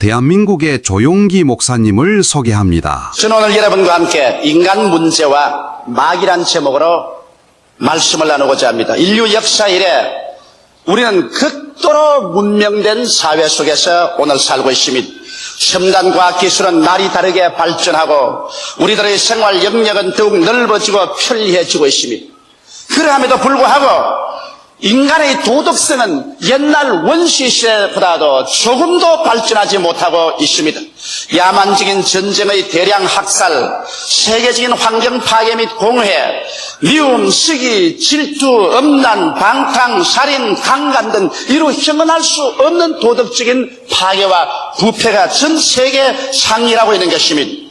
대한민국의 조용기 목사님을 소개합니다. 저는 오늘 여러분과 함께 인간 문제와 마귀란 제목으로 말씀을 나누고자 합니다. 인류 역사 이래 우리는 극도로 문명된 사회 속에서 오늘 살고 있습니다. 첨단 과학 기술은 날이 다르게 발전하고 우리들의 생활 영역은 더욱 넓어지고 편리해지고 있습니다. 그러함에도 불구하고 인간의 도덕성은 옛날 원시 시대보다도 조금도 발전하지 못하고 있습니다. 야만적인 전쟁의 대량 학살, 세계적인 환경 파괴 및 공해, 미움, 시기, 질투, 음란, 방탕, 살인, 강간 등 이루 형언할 수 없는 도덕적인 파괴와 부패가 전 세계 상위라고 있는 것입니다.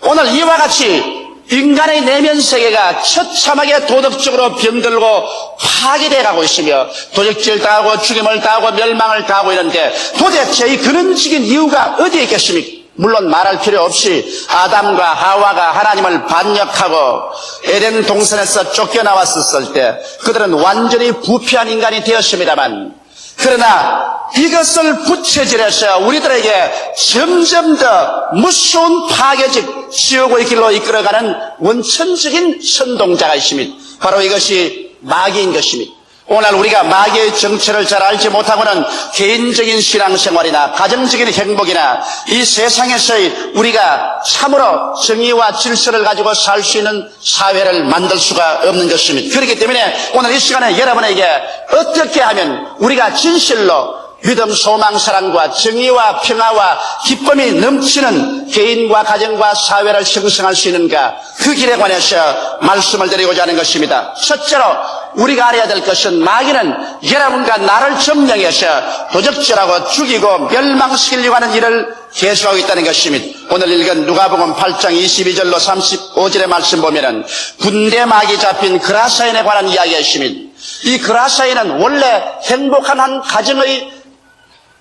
오늘 이와 같이 인간의 내면 세계가 처참하게 도덕적으로 병들고 파괴되어 가고 있으며 도적질 당하고 죽임을 당하고 멸망을 당하고 있는데 도대체 이 근원적인 이유가 어디에 있겠습니까? 물론 말할 필요 없이 아담과 하와가 하나님을 반역하고 에덴 동산에서 쫓겨나왔었을 때 그들은 완전히 부패한 인간이 되었습니다만, 그러나 이것을 부채질해서 우리들에게 점점 더 무서운 파괴적 지옥의 길로 이끌어가는 원천적인 선동자가 있습니다. 바로 이것이 마귀인 것입니다. 오늘 우리가 마귀의 정체를 잘 알지 못하고는 개인적인 신앙생활이나 가정적인 행복이나 이 세상에서의 우리가 참으로 정의와 질서를 가지고 살 수 있는 사회를 만들 수가 없는 것입니다. 그렇기 때문에 오늘 이 시간에 여러분에게 어떻게 하면 우리가 진실로 믿음, 소망, 사랑과 정의와 평화와 기쁨이 넘치는 개인과 가정과 사회를 형성할 수 있는가, 그 길에 관해서 말씀을 드리고자 하는 것입니다. 첫째로 우리가 알아야 될 것은 마귀는 여러분과 나를 점령해서 도적질하고 죽이고 멸망시키려고 하는 일을 계속하고 있다는 것입니다. 오늘 읽은 누가복음 8장 22절로 35절의 말씀 보면은 군대 마귀 잡힌 그라사인에 관한 이야기가 있습니다. 이 그라사인은 원래 행복한 한 가정의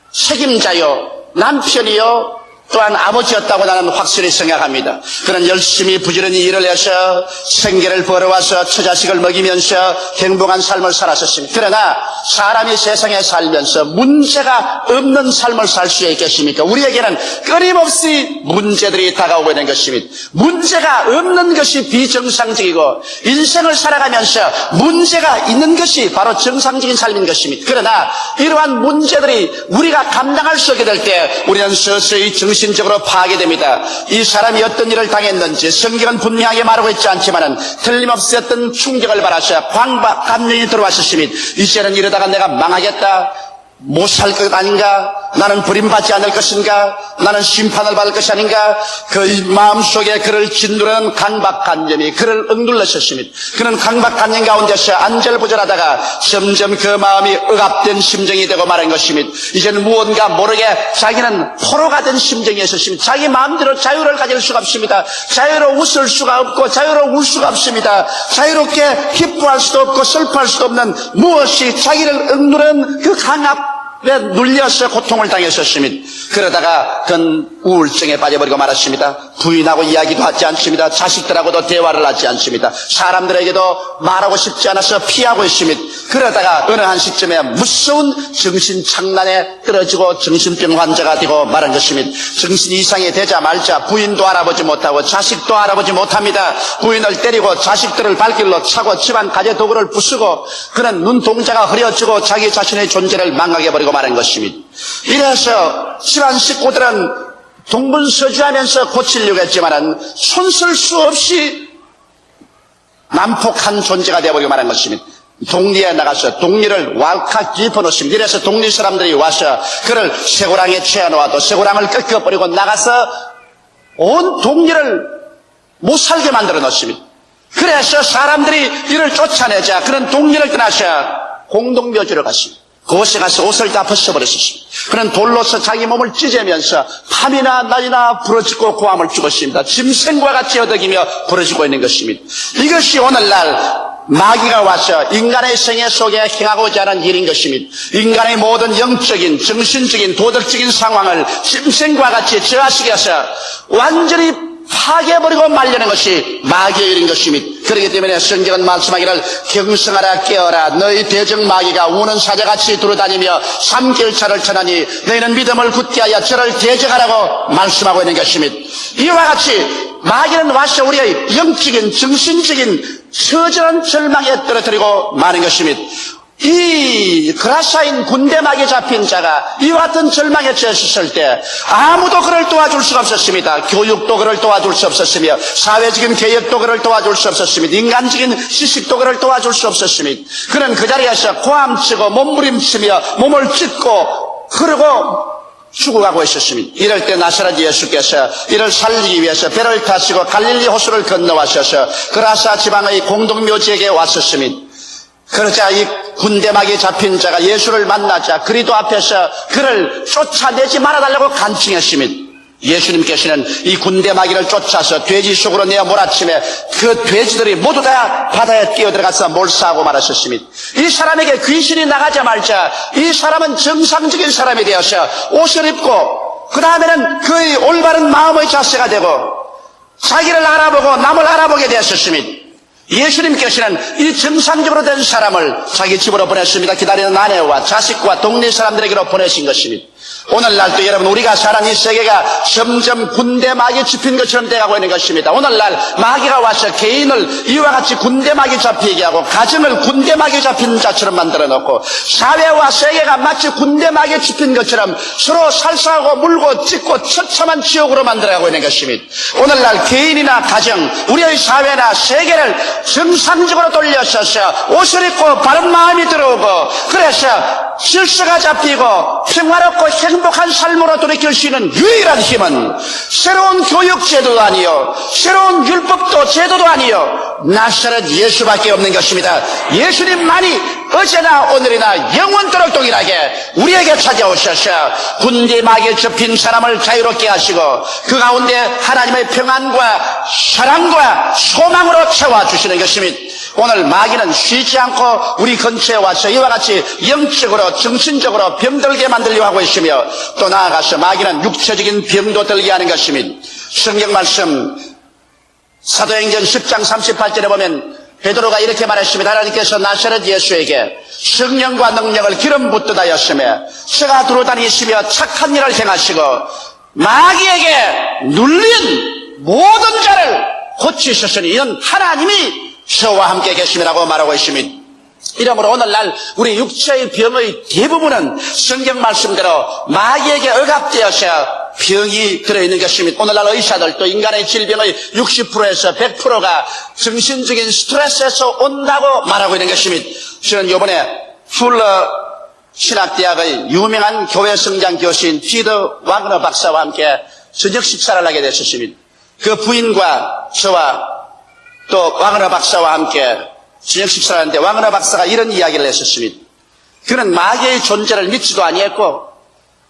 책임자요, 남편이요, 또한 아버지였다고 나는 확실히 생각합니다. 그는 열심히 부지런히 일을 해서 생계를 벌어와서 처자식을 먹이면서 행복한 삶을 살았었습니다. 그러나 사람이 세상에 살면서 문제가 없는 삶을 살 수 있겠습니까? 우리에게는 끊임없이 문제들이 다가오고 있는 것입니다. 문제가 없는 것이 비정상적이고 인생을 살아가면서 문제가 있는 것이 바로 정상적인 삶인 것입니다. 그러나 이러한 문제들이 우리가 감당할 수 없게 될 때 우리는 서서히 정신적으로 파괴됩니다. 이 사람이 어떤 일을 당했는지 성경은 분명하게 말하고 있지 않지만은 틀림없이 어떤 충격을 받아서 광박 감정이 들어왔었습니다. 이제는 이러다가 내가 망하겠다, 못 살 것 아닌가, 나는 버림받지 않을 것인가, 나는 심판을 받을 것이 아닌가, 그 마음속에 그를 짓누르는 강박관념이 그를 억눌렀었습니다. 그는 강박관념 가운데서 안절부절하다가 점점 그 마음이 억압된 심정이 되고 말한 것입니다. 이제는 무언가 모르게 자기는 포로가 된 심정이었습니다. 자기 마음대로 자유를 가질 수가 없습니다. 자유로 웃을 수가 없고 자유로 울 수가 없습니다. 자유롭게 기뻐할 수도 없고 슬퍼할 수도 없는 무엇이 자기를 억누른 그 강압 눌려서 고통을 당했었습니다. 그러다가 그는 우울증에 빠져버리고 말았습니다. 부인하고 이야기도 하지 않습니다. 자식들하고도 대화를 하지 않습니다. 사람들에게도 말하고 싶지 않아서 피하고 있습니다. 그러다가 어느 한 시점에 무서운 정신착란에 떨어지고 정신병 환자가 되고 말한 것입니다. 정신 이상이 되자 말자 부인도 알아보지 못하고 자식도 알아보지 못합니다. 부인을 때리고 자식들을 발길로 차고 집안 가재 도구를 부수고 그는 눈동자가 흐려지고 자기 자신의 존재를 망하게 버리고 말한 것입니다. 이래서 집안 식구들은 동분서주하면서 고치려고 했지만은 손쓸 수 없이 난폭한 존재가 되어버리고 말한 것입니다. 동리에 나가서 동리를 왈칵 짚어놓습니다. 이래서 동리 사람들이 와서 그를 쇠고랑에 채워놓아도 쇠고랑을 꺾어버리고 나가서 온 동리를 못 살게 만들어 놓습니다. 그래서 사람들이 이를 쫓아내자 그는 동리를 떠나서 공동묘지로 갔습니다. 그곳에 가서 옷을 다 벗어버렸습니다. 그는 돌로서 자기 몸을 찢으면서 밤이나 낮이나 부러지고 고함을 죽었습니다. 짐승과 같이 어덕이며 부러지고 있는 것입니다. 이것이 오늘날 마귀가 와서 인간의 생애 속에 행하고자 하는 일인 것입니다. 인간의 모든 영적인, 정신적인, 도덕적인 상황을 짐승과 같이 저하시켜서 완전히 파괴해버리고 말려는 것이 마귀의 일인 것입니다. 그렇기 때문에 성경은 말씀하기를 경성하라 깨어라 너희 대적 마귀가 우는 사자같이 두루다니며 3개월차를 전하니 너희는 믿음을 굳게 하여 저를 대적하라고 말씀하고 있는 것입니다. 이와 같이 마귀는 와서 우리의 영적인 정신적인 처절한 절망에 떨어뜨리고 마는 것입니다. 이 그라사인 군대 막에 잡힌 자가 이와 같은 절망에 처했을 때 아무도 그를 도와줄 수가 없었습니다. 교육도 그를 도와줄 수 없었으며 사회적인 개혁도 그를 도와줄 수 없었습니다. 인간적인 지식도 그를 도와줄 수 없었습니다. 그는 그 자리에서 고함치고 몸부림치며 몸을 찢고 그러고 죽어가고 있었습니다. 이럴 때 나사렛 예수께서 이를 살리기 위해서 배를 타시고 갈릴리 호수를 건너와셔서 그라사 지방의 공동묘지에게 왔었습니다. 그러자 이 군대막에 잡힌 자가 예수를 만나자 그리도 앞에서 그를 쫓아내지 말아달라고 간청했습니다. 예수님께서는 이 군대마귀를 쫓아서 돼지 속으로 내어 몰아치며 그 돼지들이 모두 다 바다에 뛰어들어가서 몰사하고 말하셨습니다. 이 사람에게 귀신이 나가자마자 이 사람은 정상적인 사람이 되어서 옷을 입고 그 다음에는 그의 올바른 마음의 자세가 되고 자기를 알아보고 남을 알아보게 되었습니다. 예수님께서는 이 정상적으로 된 사람을 자기 집으로 보냈습니다. 기다리는 아내와 자식과 동네 사람들에게로 보내신 것입니다. 오늘날도 여러분 우리가 사는 이 세계가 점점 군대 마귀에 잡힌 것처럼 돼가고 있는 것입니다. 오늘날 마귀가 와서 개인을 이와 같이 군대 마귀에 잡히게 하고 가정을 군대 마귀에 잡힌 자처럼 만들어 놓고 사회와 세계가 마치 군대 마귀에 잡힌 것처럼 서로 살사하고 물고 찢고 처참한 지옥으로 만들어가고 있는 것입니다. 오늘날 개인이나 가정 우리의 사회나 세계를 정상적으로 돌려서서 옷을 입고 바른 마음이 들어오고 그래서 질서가 잡히고 평화롭고 행복한 삶으로 돌이킬 수 있는 유일한 힘은 새로운 교육 제도도 아니요 새로운 율법도 제도도 아니요 나사렛 예수밖에 없는 것입니다. 예수님만이 어제나 오늘이나 영원토록 동일하게 우리에게 찾아오셔서 군대 막에 접힌 사람을 자유롭게 하시고 그 가운데 하나님의 평안과 사랑과 소망으로 채워주시는 것입니다. 오늘 마귀는 쉬지 않고 우리 근처에 와서 이와 같이 영적으로 정신적으로 병들게 만들려고 하고 있으며 또 나아가서 마귀는 육체적인 병도 들게 하는 것입니다. 성경 말씀 사도행전 10장 38절에 보면 베드로가 이렇게 말했습니다. 하나님께서 나사렛 예수에게 성령과 능력을 기름 붓듯 하였으며 저가 두루다니시며 착한 일을 행하시고 마귀에게 눌린 모든 자를 고치셨으니 이는 하나님이 저와 함께 계심이라고 말하고 있습니다. 이러므로 오늘날 우리 육체의 병의 대부분은 성경 말씀대로 마귀에게 억압되어서 병이 들어있는 것입니다. 오늘날 의사들도 인간의 질병의 60%에서 100%가 정신적인 스트레스에서 온다고 말하고 있는 것입니다. 저는 이번에 풀러 신학대학의 유명한 교회 성장 교수인 피더 와그너 박사와 함께 저녁 식사를 하게 됐었습니다. 그 부인과 저와 또 와그너 박사와 함께 저녁 식사를 하는데 와그너 박사가 이런 이야기를 했었습니다. 그는 마귀의 존재를 믿지도 아니했고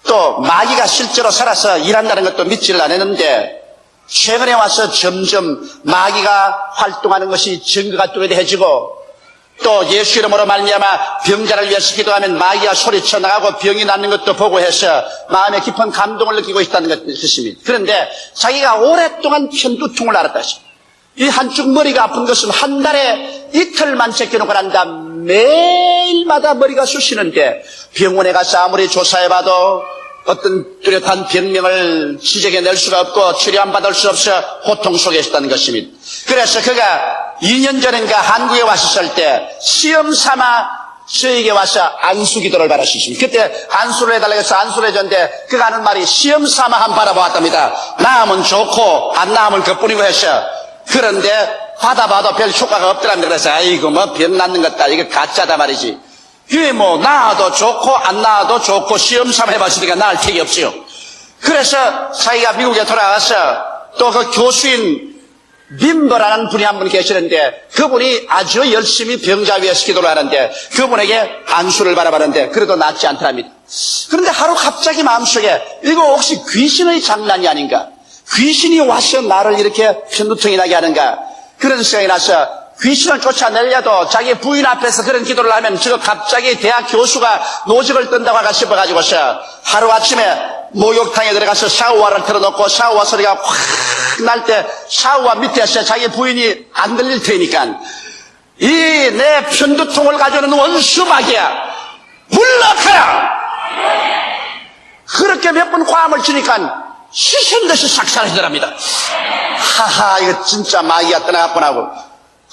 또 마귀가 실제로 살아서 일한다는 것도 믿지를 않았는데 최근에 와서 점점 마귀가 활동하는 것이 증거가 뚜렷해지고 또 예수 이름으로 말미암아 병자를 위해서 기도하면 마귀가 소리쳐 나가고 병이 낫는 것도 보고 해서 마음에 깊은 감동을 느끼고 있다는 것입니다. 그런데 자기가 오랫동안 편두통을 앓았다 했습니다. 이 한쪽 머리가 아픈 것은 한 달에 이틀만 제껴놓고 난 다음 매일마다 머리가 쑤시는데 병원에 가서 아무리 조사해봐도 어떤 뚜렷한 병명을 지적해낼 수가 없고 치료 안 받을 수 없어 고통 속에 있었다는 것입니다. 그래서 그가 2년 전인가 한국에 왔었을 때 시험 삼아 저에게 와서 안수 기도를 받았습니다. 그때 안수를 해달라고 해서 안수를 해줬는데 그가 하는 말이 시험 삼아 한번 받아보았답니다. 나으면 좋고 안 나으면 그뿐이고 해서 그런데 받아봐도 별 효과가 없더랍니다. 그래서 아이고 뭐 병 낫는 것다 이거 가짜다 말이지. 이게 뭐 나아도 좋고 안 나아도 좋고 시험 삼아 해봤으니까 나을 택이 없지요. 그래서 자기가 미국에 돌아가서 또 그 교수인 림버라는 분이 한 분 계시는데 그분이 아주 열심히 병자 위에서 기도를 하는데 그분에게 안수를 바라봤는데 그래도 낫지 않더랍니다. 그런데 하루 갑자기 마음속에 이거 혹시 귀신의 장난이 아닌가? 귀신이 와서 나를 이렇게 편두통이 나게 하는가? 그런 생각이 나서 귀신을 쫓아내려도 자기 부인 앞에서 그런 기도를 하면 저거 갑자기 대학 교수가 노직을 뜬다고 하가 싶어가지고서 하루아침에 목욕탕에 들어가서 샤워를 틀어놓고 샤워 소리가 확 날 때 샤워 밑에서 자기 부인이 안 들릴 테니까 이 내 편두통을 가져오는 원수 마귀야 물러가라. 그렇게 몇 번 과음을 치니까 시신 듯이 싹 사라지더랍니다. 하하, 이거 진짜 마귀가 떠나갔구나 하고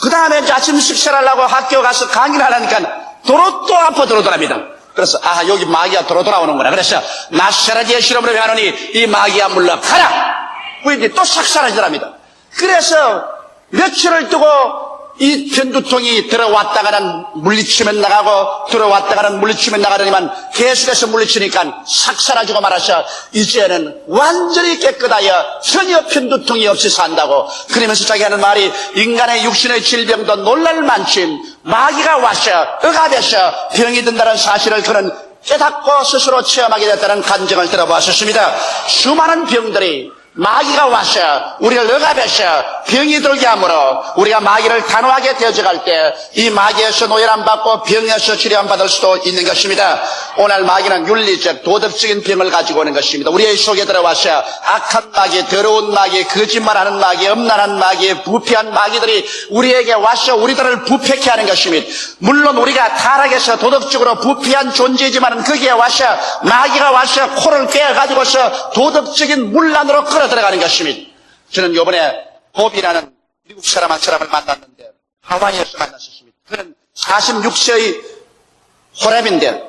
그 다음에 이제 아침 식사를 하려고 학교 가서 강의를 하려니까 도로 또 아파 들어오더랍니다. 그래서 여기 마귀가 도로 돌아오는구나. 그래서 나사렛 예수 이름으로 명하노니 이 마귀야 물러가라. 부인이 또 싹 사라지더랍니다. 그래서 며칠을 두고 이 편두통이 들어왔다가는 물리치면 나가고 들어왔다가는 물리치면 나가더니만 계속해서 물리치니까 싹 사라지고 말아서 이제는 완전히 깨끗하여 전혀 편두통이 없이 산다고. 그러면서 자기 하는 말이 인간의 육신의 질병도 놀랄 만큼 마귀가 와서 억압해서 병이 든다는 사실을 그는 깨닫고 스스로 체험하게 됐다는 간증을 들어보았습니다. 수많은 병들이 마귀가 와서 우리를 억압해서 병이 들게 하므로 우리가 마귀를 단호하게 대적할 때 이 마귀에서 노예람 받고 병에서 치료함 받을 수도 있는 것입니다. 오늘 마귀는 윤리적 도덕적인 병을 가지고 오는 것입니다. 우리의 속에 들어와서 악한 마귀, 더러운 마귀, 거짓말하는 마귀, 음란한 마귀, 부패한 마귀들이 우리에게 와서 우리들을 부패케 하는 것입니다. 물론 우리가 타락해서 도덕적으로 부패한 존재이지만 거기에 와서 마귀가 와서 코를 꿰어가지고서 도덕적인 문란으로 끌어 들어가는 것입니다. 저는 이번에 봅이라는 미국 사람 한 사람을 만났는데 하와이에서 만났었습니다. 그는 46세의 호랩인데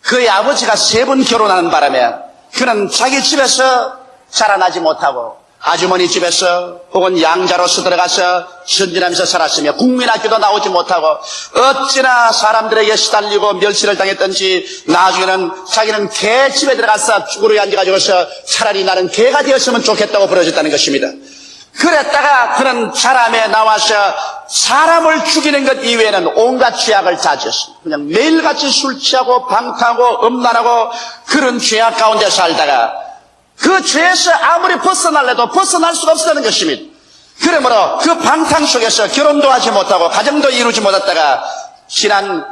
그의 아버지가 3번 결혼하는 바람에 그는 자기 집에서 자라나지 못하고 아주머니 집에서 혹은 양자로서 들어가서 전진하면서 살았으며 국민학교도 나오지 못하고 어찌나 사람들에게 시달리고 멸시를 당했던지 나중에는 자기는 개 집에 들어가서 쭈그려 앉아가지고서 차라리 나는 개가 되었으면 좋겠다고 부러졌다는 것입니다. 그랬다가 그는 사람에 나와서 사람을 죽이는 것 이외에는 온갖 죄악을 다 지었습니다. 그냥 매일같이 술 취하고 방탕하고 음란하고 그런 죄악 가운데 살다가 그 죄에서 아무리 벗어날래도 벗어날 수가 없었다는 것입니다. 그러므로 그 방탕 속에서 결혼도 하지 못하고 가정도 이루지 못했다가 지난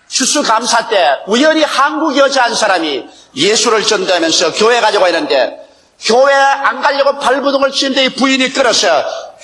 추수감사 때 우연히 한국 여자 한 사람이 예수를 전도하면서 교회 가지고 있는데 교회 안 가려고 발부둥을 치는데 이 부인이 끌어서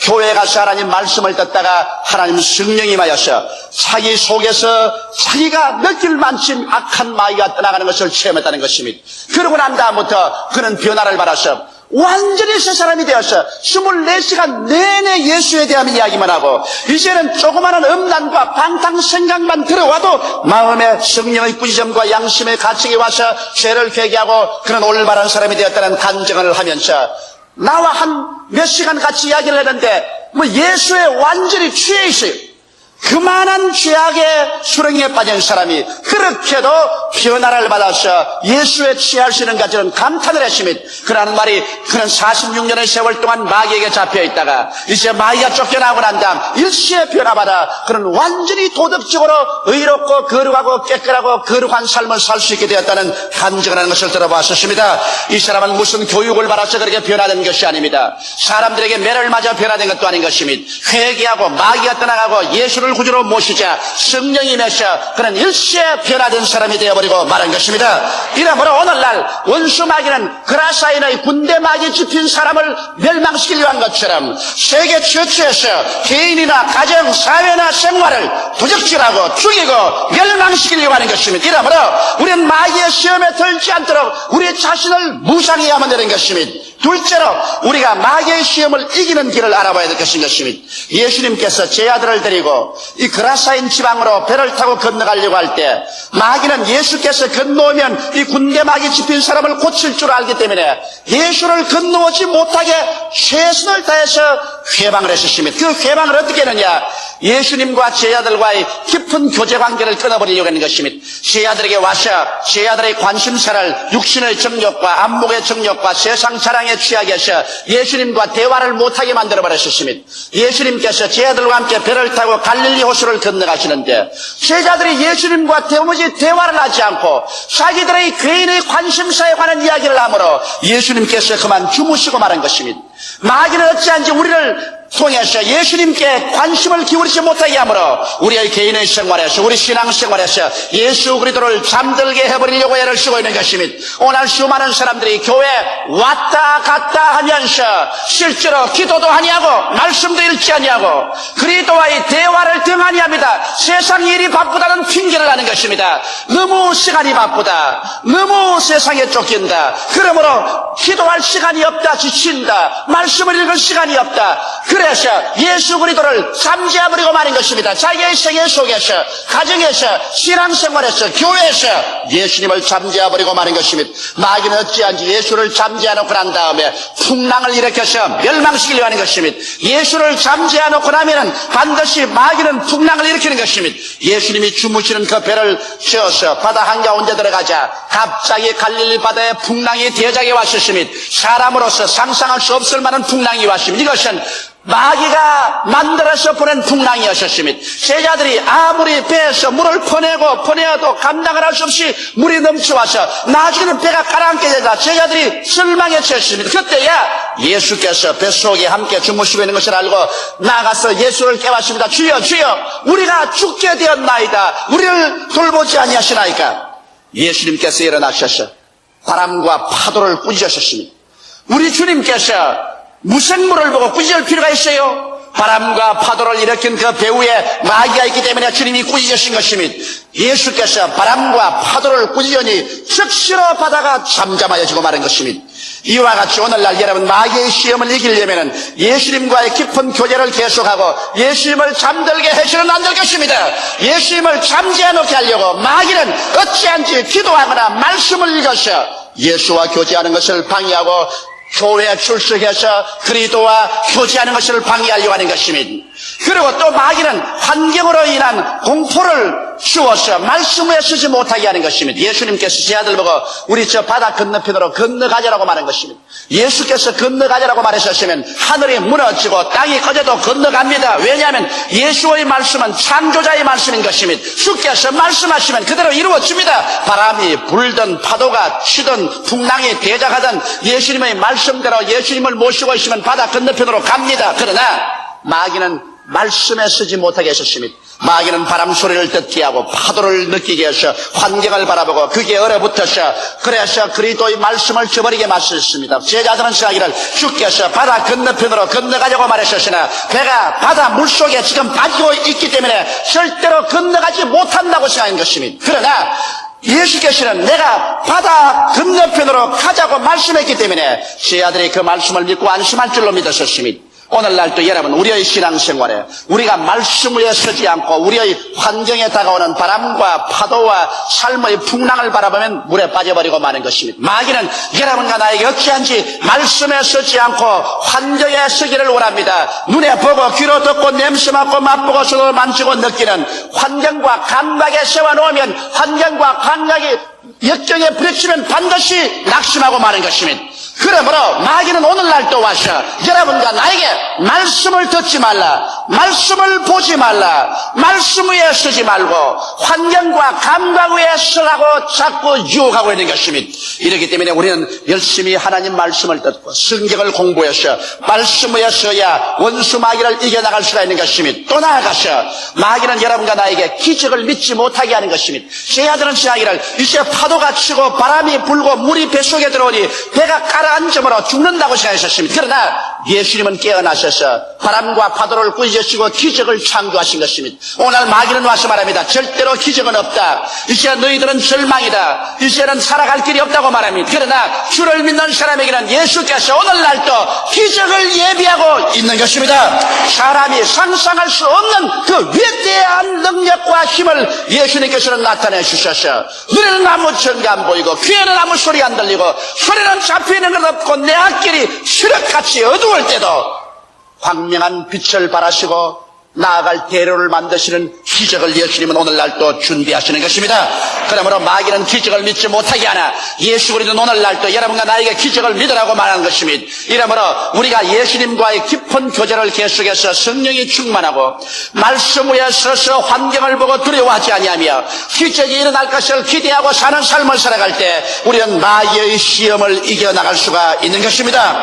교회 가서 하나님 말씀을 듣다가 하나님 성령이 임하여서 자기 속에서 자기가 느낄 만큼 악한 마귀가 떠나가는 것을 체험했다는 것입니다. 그러고 난 다음부터 그는 변화를 받아서 완전히 새 사람이 되어서 24시간 내내 예수에 대한 이야기만 하고 이제는 조그마한 음란과 방탕 생각만 들어와도 마음에 성령의 꾸짖음과 양심의 가책이 와서 죄를 회개하고 그런 올바른 사람이 되었다는 간증을 하면서 나와 한 몇 시간 같이 이야기를 했는데 예수에 완전히 취해 있어요. 그만한 죄악의 수렁에 빠진 사람이 그렇게도 변화를 받아서 예수에 취할 수 있는가 저는 감탄을 했습니다. 그러는 말이 그는 46년의 세월 동안 마귀에게 잡혀있다가 이제 마귀가 쫓겨나고 난 다음 일시에 변화받아 그는 완전히 도덕적으로 의롭고 거룩하고 깨끗하고 거룩한 삶을 살 수 있게 되었다는 간증을 하는 것을 들어봤었습니다. 이 사람은 무슨 교육을 받아서 그렇게 변화된 것이 아닙니다. 사람들에게 매를 맞아 변화된 것도 아닌 것입니다. 회개하고 마귀가 떠나가고 예수를 구주로 모시자 성령이 임해서 그는 일시에 변화된 사람이 되어버리고 말한 것입니다. 이러므로 오늘날 원수 마귀는 그라사인의 군대 마귀 집힌 사람을 멸망시키려고 한 것처럼 세계 최초에서 개인이나 가정, 사회나 생활을 도적질하고 죽이고 멸망시키려고 하는 것입니다. 이러므로 우리는 마귀의 시험에 들지 않도록 우리 자신을 무상해야만 되는 것입니다. 둘째로 우리가 마귀의 시험을 이기는 길을 알아봐야 될 것인 것입니다. 예수님께서 제 아들을 데리고 이 그라사인 지방으로 배를 타고 건너가려고 할 때 마귀는 예수께서 건너오면 이 군대 마귀 집힌 사람을 고칠 줄 알기 때문에 예수를 건너오지 못하게 최선을 다해서 회방을 했었습니다. 그 회방을 어떻게 했느냐? 예수님과 제자들과의 깊은 교제 관계를 끊어버리려고 하는 것입니다. 제자들에게 와서 제자들의 관심사를 육신의 정욕과 안목의 정욕과 세상 자랑에 취하게 해서 예수님과 대화를 못하게 만들어버렸습니다. 예수님께서 제자들과 함께 배를 타고 갈릴리 호수를 건너가시는데 제자들이 예수님과 도무지 대화를 하지 않고 자기들의 개인의 관심사에 관한 이야기를 하므로 예수님께서 그만 주무시고 말한 것입니다. 마귀는 어찌한지 우리를 통해서 예수님께 관심을 기울이지 못하게 하므로 우리의 개인의 생활에서 우리 신앙생활에서 예수 그리스도를 잠들게 해버리려고 애를 쓰고 있는 것입니다. 오늘 수많은 사람들이 교회 왔다 갔다 하면서 실제로 기도도 하냐고 말씀도 읽지 하냐고 그리스도와의 대화를 등하니 합니다. 세상 일이 바쁘다는 핑계를 하는 것입니다. 너무 시간이 바쁘다. 너무 세상에 쫓긴다. 그러므로 기도할 시간이 없다. 지친다. 말씀을 읽을 시간이 없다. 그래서 예수 그리스도를 잠재워버리고 마는 것입니다. 자기의 생애 속에서 가정에서 신앙생활에서 교회에서 예수님을 잠재워버리고 마는 것입니다. 마귀는 어찌한지 예수를 잠재워놓고 난 다음에 풍랑을 일으켜서 멸망시키려 하는 것입니다. 예수를 잠재워놓고 나면 반드시 마귀는 풍랑을 일으키는 것입니다. 예수님이 주무시는 그 배를 세워서 바다 한가운데 들어가자 갑자기 갈릴리 바다에 풍랑이 대작에 왔었습니다. 사람으로서 상상할 수 없을 만한 풍랑이 왔습니다. 이것은 마귀가 만들어서 보낸 풍랑이었습니다. 제자들이 아무리 배에서 물을 퍼내어도 감당을 할 수 없이 물이 넘쳐와서 나중에는 배가 가라앉게 되자 제자들이 절망에 처했습니다. 그때야 예수께서 뱃속에 함께 주무시고 있는 것을 알고 나가서 예수를 깨웠습니다. 주여 주여 우리가 죽게 되었나이다. 우리를 돌보지 아니하시나이까. 예수님께서 일어나셔서 바람과 파도를 꾸짖으셨습니다. 우리 주님께서 무슨 물을 보고 꾸짖을 필요가 있어요? 바람과 파도를 일으킨 그 배후에 마귀가 있기 때문에 주님이 꾸짖으신 것입니다. 예수께서 바람과 파도를 꾸짖으니 즉시로 바다가 잠잠하여지고 마는 것입니다. 이와 같이 오늘날 여러분 마귀의 시험을 이기려면 예수님과의 깊은 교제를 계속하고 예수님을 잠들게 해서는 안 될 것입니다. 예수님을 잠재워 놓게 하려고 마귀는 어찌한지 기도하거나 말씀을 읽어서 예수와 교제하는 것을 방해하고 교회에 출석해서 그리스도와 교제하는 것을 방해하려고 하는 것입니다. 그리고 또 마귀는 환경으로 인한 공포를 주어서 말씀에 쓰지 못하게 하는 것입니다. 예수님께서 제 아들 보고 우리 저 바다 건너편으로 건너가자라고 말한 것입니다. 예수께서 건너가자라고 말하셨으면 하늘이 무너지고 땅이 꺼져도 건너갑니다. 왜냐하면 예수의 말씀은 창조자의 말씀인 것입니다. 주께서 말씀하시면 그대로 이루어집니다. 바람이 불든 파도가 치든 풍랑이 대작하든 예수님의 말씀대로 예수님을 모시고 있으면 바다 건너편으로 갑니다. 그러나 마귀는 말씀에 쓰지 못하게 하셨습니다. 마귀는 바람 소리를 듣게 하고 파도를 느끼게 해서 환경을 바라보고 그게 얼어붙어서 그래서 그리스도의 말씀을 저버리게 마셨습니다. 제자들은 생각이를 주께서 바다 건너편으로 건너가자고 말하셨으나 배가 바다 물속에 지금 빠지고 있기 때문에 절대로 건너가지 못한다고 생각한 것입니다. 그러나 예수께서는 내가 바다 건너편으로 가자고 말씀했기 때문에 제 아들이 그 말씀을 믿고 안심할 줄로 믿으셨습니다. 오늘날도 여러분 우리의 신앙생활에 우리가 말씀 위에 서지 않고 우리의 환경에 다가오는 바람과 파도와 삶의 풍랑을 바라보면 물에 빠져버리고 마는 것입니다. 마귀는 여러분과 나에게 어찌한지 말씀에 서지 않고 환경에 서기를 원합니다. 눈에 보고 귀로 듣고 냄새 맡고 맛보고 손으로 만지고 느끼는 환경과 감각에 세워놓으면 환경과 감각이 역경에 부딪히면 반드시 낙심하고 마는 것입니다. 그러므로 마귀는 오늘날도 와서 여러분과 나에게 말씀을 듣지 말라, 말씀을 보지 말라, 말씀 위에 쓰지 말고 환경과 감각 위에 쓰라고 자꾸 유혹하고 있는 것입니다. 이렇기 때문에 우리는 열심히 하나님 말씀을 듣고 성경을 공부해서 말씀 위에 서야 원수 마귀를 이겨나갈 수가 있는 것입니다. 또 나아가서 마귀는 여러분과 나에게 기적을 믿지 못하게 하는 것입니다. 제 아들은 생각이를 이제 파도가 치고 바람이 불고 물이 뱃속에 들어오니 배가 가라앉음으로 죽는다고 생각하셨습니다. 그러나 예수님은 깨어나셔서 바람과 파도를 꾸짖으시고 기적을 창조하신 것입니다. 오늘 마귀는 와서 말합니다. 절대로 기적은 없다. 이제 너희들은 절망이다. 이제는 살아갈 길이 없다고 말합니다. 그러나 주를 믿는 사람에게는 예수께서 오늘날도 기적을 예비하고 있는 것입니다. 사람이 상상할 수 없는 그 위대한 능력과 힘을 예수님께서는 나타내 주셔서 눈에는 아무 증거 안 보이고 귀에는 아무 소리 안 들리고 소리는 잡히는 것 없고 내 앞길이 슈럭같이 어두울 때도 광명한 빛을 발하시고 나아갈 대로를 만드시는 기적을 예수님은 오늘날 또 준비하시는 것입니다. 그러므로 마귀는 기적을 믿지 못하게 하나 예수 그리스도는 오늘날 또 여러분과 나에게 기적을 믿으라고 말하는 것입니다. 이러므로 우리가 예수님과의 깊은 교제를 계속해서 성령이 충만하고 말씀 위에 서서 환경을 보고 두려워하지 아니하며 기적이 일어날 것을 기대하고 사는 삶을 살아갈 때 우리는 마귀의 시험을 이겨나갈 수가 있는 것입니다.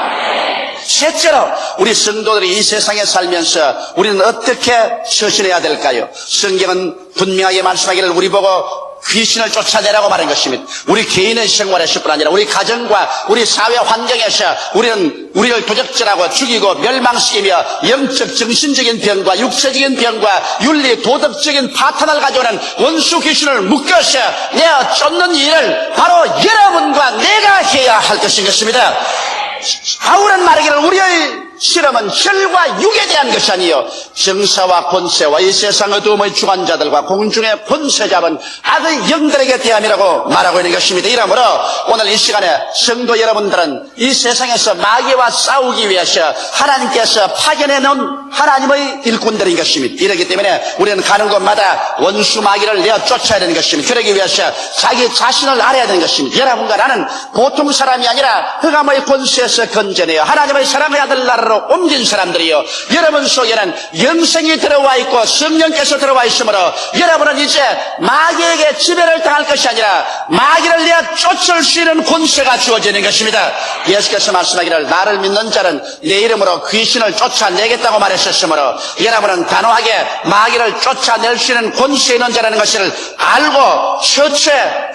셋째로 우리 성도들이 이 세상에 살면서 우리는 어떻게 처신해야 될까요? 성경은 분명하게 말씀하기를 우리 보고 귀신을 쫓아내라고 말한 것입니다. 우리 개인의 생활에서뿐 아니라 우리 가정과 우리 사회 환경에서 우리는 우리를 도적질하고 죽이고 멸망시키며 영적 정신적인 병과 육체적인 병과 윤리 도덕적인 파탄을 가져오는 원수 귀신을 묶어서 내어 쫓는 일을 바로 여러분과 내가 해야 할 것인 것입니다. 바울은 말하기를 우리의 실험은 혈과 육에 대한 것이 아니요 정사와 권세와 이 세상 어두움의 주관자들과 공중의 권세 잡은 악의 영들에게 대함이라고 말하고 있는 것입니다. 이러므로 오늘 이 시간에 성도 여러분들은 이 세상에서 마귀와 싸우기 위해서 하나님께서 파견해 놓은 하나님의 일꾼들인 것입니다. 이렇기 때문에 우리는 가는 곳마다 원수 마귀를 내어 쫓아야 되는 것입니다. 그러기 위해서 자기 자신을 알아야 되는 것입니다. 여러분과 나는 보통 사람이 아니라 흑암의 권세에서 건져내어 하나님의 사랑의 아들 나라로 옮긴 사람들이요, 여러분 속에는 영생이 들어와 있고 성령께서 들어와 있으므로 여러분은 이제 마귀에게 지배를 당할 것이 아니라 마귀를 내어 쫓을 수 있는 권세가 주어지는 것입니다. 예수께서 말씀하기를 나를 믿는 자는 내 이름으로 귀신을 쫓아내겠다고 말했었으므로 여러분은 단호하게 마귀를 쫓아낼 수 있는 권세 있는 자라는 것을 알고 첫째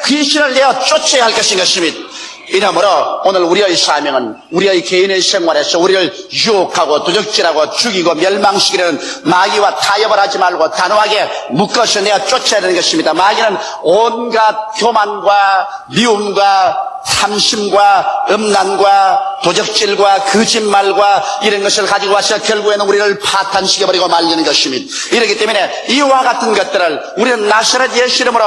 귀신을 내어 쫓아야 할 것인 것입니다. 이러므로 오늘 우리의 사명은 우리의 개인의 생활에서 우리를 유혹하고 도적질하고 죽이고 멸망시키는 마귀와 타협을 하지 말고 단호하게 묶어서 내어 쫓아야 되는 것입니다. 마귀는 온갖 교만과 미움과 탐심과 음란과 도적질과 거짓말과 이런 것을 가지고 와서 결국에는 우리를 파탄시켜버리고 말리는 것입니다. 이렇기 때문에 이와 같은 것들을 우리는 나사렛 예수 이름으로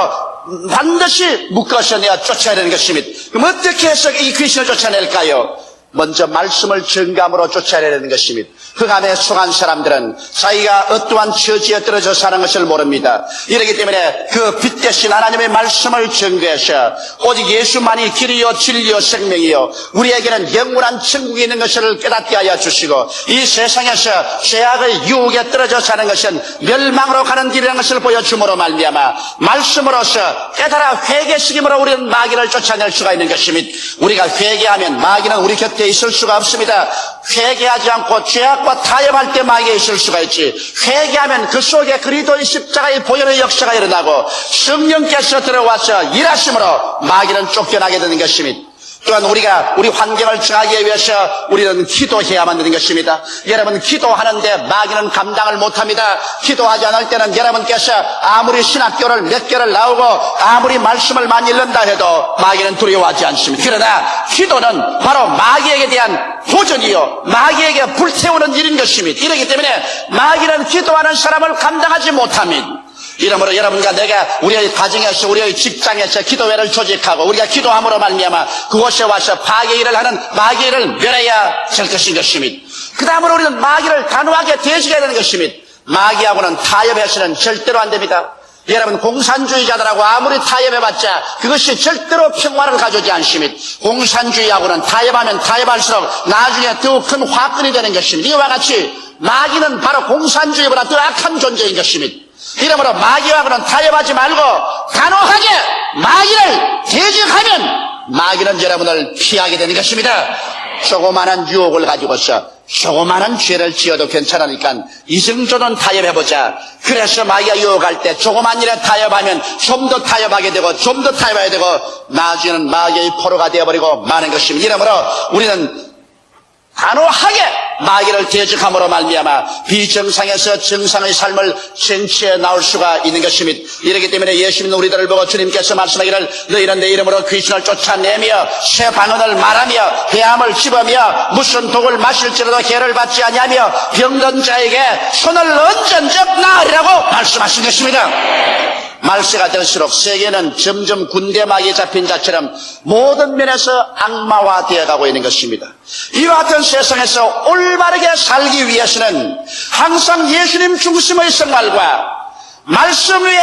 반드시 묶어서 내어 쫓아야 되는 것입니다. 그럼 어떻게 해서 이 귀신을 쫓아낼까요? 먼저 말씀을 증감으로 쫓아야 되는 것입니다. 흑암에 속한 사람들은 자기가 어떠한 처지에 떨어져 사는 것을 모릅니다. 이렇기 때문에 그 빛 대신 하나님의 말씀을 증거해서 오직 예수만이 길이요 진리요 생명이요 우리에게는 영원한 천국이 있는 것을 깨닫게 하여 주시고 이 세상에서 죄악의 유혹에 떨어져 사는 것은 멸망으로 가는 길이라는 것을 보여줌으로 말미암아 말씀으로서 깨달아 회개시킴으로 우리는 마귀를 쫓아낼 수가 있는 것입니다. 우리가 회개하면 마귀는 우리 곁에 있을 수가 없습니다. 회개하지 않고 죄악과 타협할 때 마귀가 있을 수가 있지. 회개하면 그 속에 그리스도의 십자가의 보혈의 역사가 일어나고 성령께서 들어와서 일하심으로 마귀는 쫓겨나게 되는 것입니다. 또한 우리가 우리 환경을 정하기 위해서 우리는 기도해야만 되는 것입니다. 여러분 기도하는데 마귀는 감당을 못합니다. 기도하지 않을 때는 여러분께서 아무리 신학교를 몇 개를 나오고 아무리 말씀을 많이 읽는다 해도 마귀는 두려워하지 않습니다. 그러나 기도는 바로 마귀에게 대한 도전이요 마귀에게 불태우는 일인 것입니다. 이렇기 때문에 마귀는 기도하는 사람을 감당하지 못합니다. 이러므로 여러분과 내가 우리의 가정에서 우리의 직장에서 기도회를 조직하고 우리가 기도함으로 말미암아 그곳에 와서 파괴일을 하는 마귀를 멸해야 될 것인 것입니다. 그 다음으로 우리는 마귀를 단호하게 대적해야 되는 것입니다. 마귀하고는 타협해서는 절대로 안 됩니다. 여러분 공산주의자들하고 아무리 타협해봤자 그것이 절대로 평화를 가져오지 않습니다. 공산주의하고는 타협하면 타협할수록 나중에 더욱 큰 화끈이 되는 것입니다. 이와 같이 마귀는 바로 공산주의보다 더 악한 존재인 것입니다. 이러므로 마귀하고는 타협하지 말고 단호하게 마귀를 대적하면 마귀는 여러분을 피하게 되는 것입니다. 조그마한 유혹을 가지고서 조그마한 죄를 지어도 괜찮으니까 이 정도는 타협해보자. 그래서 마귀가 유혹할 때 조그만 일에 타협하면 좀 더 타협하게 되고 좀 더 타협해야 되고 나중에는 마귀의 포로가 되어버리고 마는 것입니다. 이러므로 우리는 단호하게 마귀를 대적함으로 말미암아 비정상에서 정상의 삶을 쟁취해 나올 수가 있는 것입니다. 이렇기 때문에 예수 믿는 우리들을 보고 주님께서 말씀하기를 너희는 내 이름으로 귀신을 쫓아내며 새 방언을 말하며 배암을 씹으며 무슨 독을 마실지라도 해를 받지 아니하며 병든 자에게 손을 얹은 적 나으리라고 말씀하신 것입니다. 말세가 될수록 세계는 점점 군대 마귀에 잡힌 자처럼 모든 면에서 악마화되어 가고 있는 것입니다. 이와 같은 세상에서 올바르게 살기 위해서는 항상 예수님 중심의 생활과 말씀 위에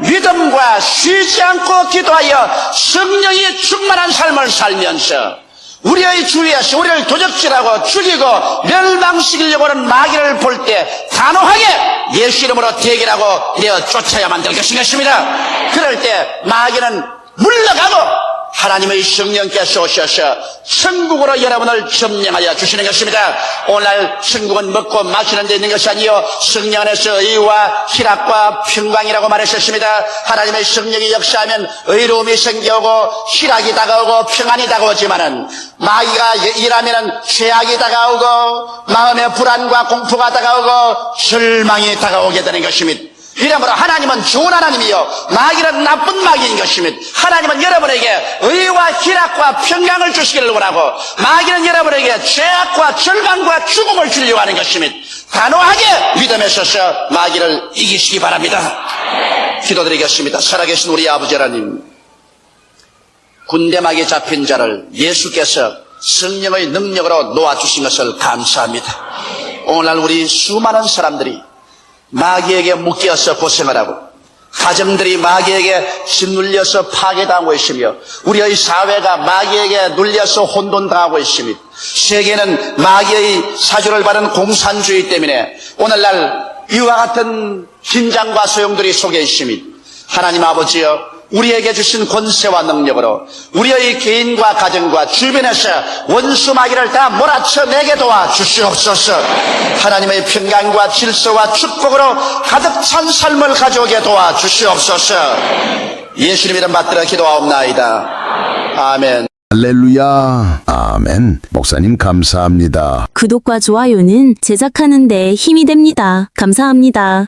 믿음과 쉬지 않고 기도하여 성령이 충만한 삶을 살면서 우리의 주위에서 우리를 도적질하고 죽이고 멸망시키려고 하는 마귀를 볼 때 단호하게 예수 이름으로 대결하고 내어 쫓아야만 될 것인 것입니다. 그럴 때 마귀는 물러가고 하나님의 성령께서 오셔서 천국으로 여러분을 점령하여 주시는 것입니다. 오늘날 천국은 먹고 마시는 데 있는 것이 아니요 성령 안에서 의와 희락과 평강이라고 말하셨습니다. 하나님의 성령이 역사하면 의로움이 생겨오고 희락이 다가오고 평안이 다가오지만은 마귀가 일하면은 죄악이 다가오고 마음의 불안과 공포가 다가오고 절망이 다가오게 되는 것입니다. 이러므로 하나님은 좋은 하나님이요 마귀는 나쁜 마귀인 것입니다. 하나님은 여러분에게 의와 희락과 평강을 주시기를 원하고 마귀는 여러분에게 죄악과 절망과 죽음을 주려고 하는 것입니다. 단호하게 믿음에 서서 마귀를 이기시기 바랍니다. 기도드리겠습니다. 살아계신 우리 아버지 하나님, 군대막에 잡힌 자를 예수께서 성령의 능력으로 놓아주신 것을 감사합니다. 오늘날 우리 수많은 사람들이 마귀에게 묶여서 고생을 하고 가정들이 마귀에게 짓눌려서 파괴당하고 있으며 우리의 사회가 마귀에게 눌려서 혼돈당하고 있습니다. 세계는 마귀의 사주를 받은 공산주의 때문에 오늘날 이와 같은 긴장과 소용돌이 속에 있습니다. 하나님 아버지여, 우리에게 주신 권세와 능력으로 우리의 개인과 가정과 주변에서 원수 마귀를 다 몰아쳐내게 도와주시옵소서. 하나님의 평강과 질서와 축복으로 가득 찬 삶을 가져오게 도와주시옵소서. 예수님 이름 받들어 기도하옵나이다. 아멘. 할렐루야. 아멘. 목사님 감사합니다. 구독과 좋아요는 제작하는 데 힘이 됩니다. 감사합니다.